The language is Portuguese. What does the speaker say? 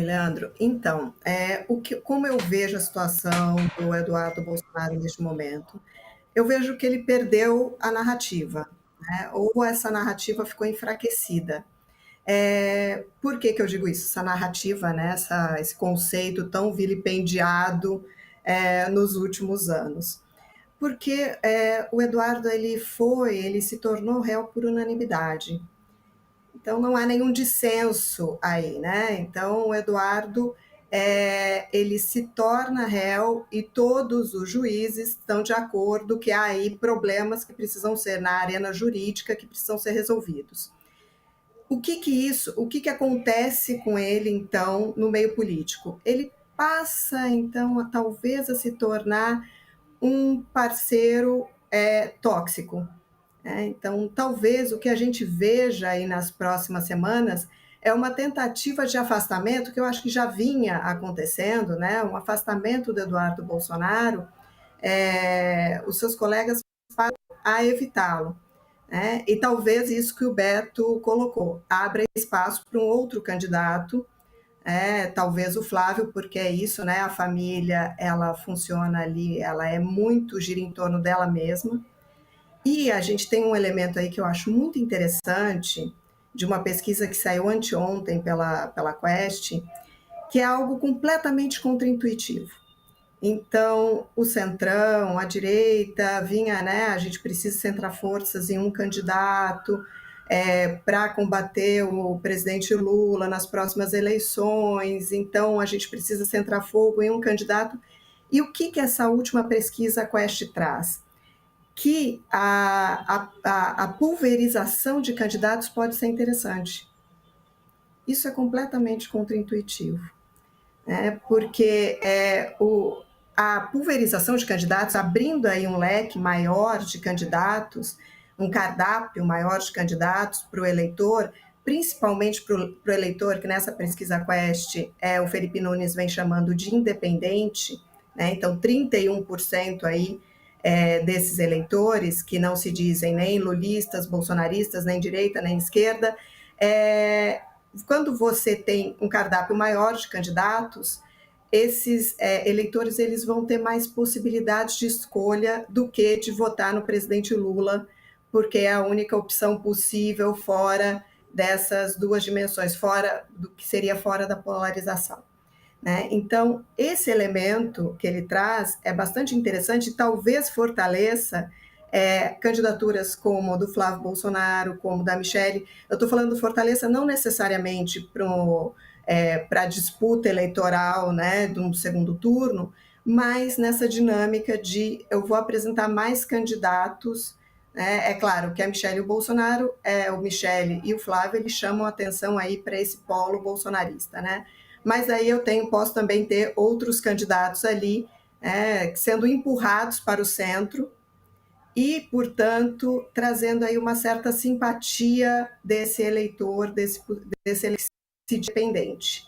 Leandro. Então, como eu vejo a situação do Eduardo Bolsonaro neste momento, eu vejo que ele perdeu a narrativa, né? Ou essa narrativa ficou enfraquecida. Por que que eu digo isso? Essa narrativa, né? Esse conceito tão vilipendiado nos últimos anos. Porque o Eduardo ele se tornou réu por unanimidade. Então não há nenhum dissenso aí, né? Então o Eduardo ele se torna réu e todos os juízes estão de acordo que há aí problemas que precisam ser na arena jurídica que precisam ser resolvidos. O que acontece com ele então no meio político? Ele passa então talvez a se tornar um parceiro tóxico. Então, talvez o que a gente veja aí nas próximas semanas é uma tentativa de afastamento que eu acho que já vinha acontecendo, né? Um afastamento do Eduardo Bolsonaro, os seus colegas a evitá-lo. Né? E talvez isso que o Beto colocou, abra espaço para um outro candidato, talvez o Flávio, porque é isso, né? A família, ela funciona ali, ela é muito, gira em torno dela mesma. E a gente tem um elemento aí que eu acho muito interessante, de uma pesquisa que saiu anteontem pela Quest, que é algo completamente contraintuitivo. Então, o centrão, a direita, vinha, né? A gente precisa centrar forças em um candidato para combater o presidente Lula nas próximas eleições. Então, a gente precisa centrar fogo em um candidato. E o que essa última pesquisa Quest traz? Que a pulverização de candidatos pode ser interessante. Isso é completamente contraintuitivo, né? Porque a pulverização de candidatos, abrindo aí um leque maior de candidatos, um cardápio maior de candidatos para o eleitor, principalmente para o eleitor, que nessa pesquisa Quest o Felipe Nunes vem chamando de independente, né? Então 31% aí desses eleitores, que não se dizem nem lulistas, bolsonaristas, nem direita, nem esquerda, quando você tem um cardápio maior de candidatos, esses eleitores eles vão ter mais possibilidades de escolha do que de votar no presidente Lula, porque é a única opção possível fora dessas duas dimensões, fora do que seria fora da polarização. Né? Então, esse elemento que ele traz é bastante interessante e talvez fortaleça candidaturas como a do Flávio Bolsonaro, como da Michelle. Eu estou falando fortaleça não necessariamente para a disputa eleitoral, né, de um segundo turno, mas nessa dinâmica de eu vou apresentar mais candidatos. Né? É claro que a Michelle e o Bolsonaro, o Michelle e o Flávio, eles chamam atenção aí para esse polo bolsonarista, né? Mas aí posso também ter outros candidatos ali sendo empurrados para o centro e, portanto, trazendo aí uma certa simpatia desse eleitor, desse eleitor independente.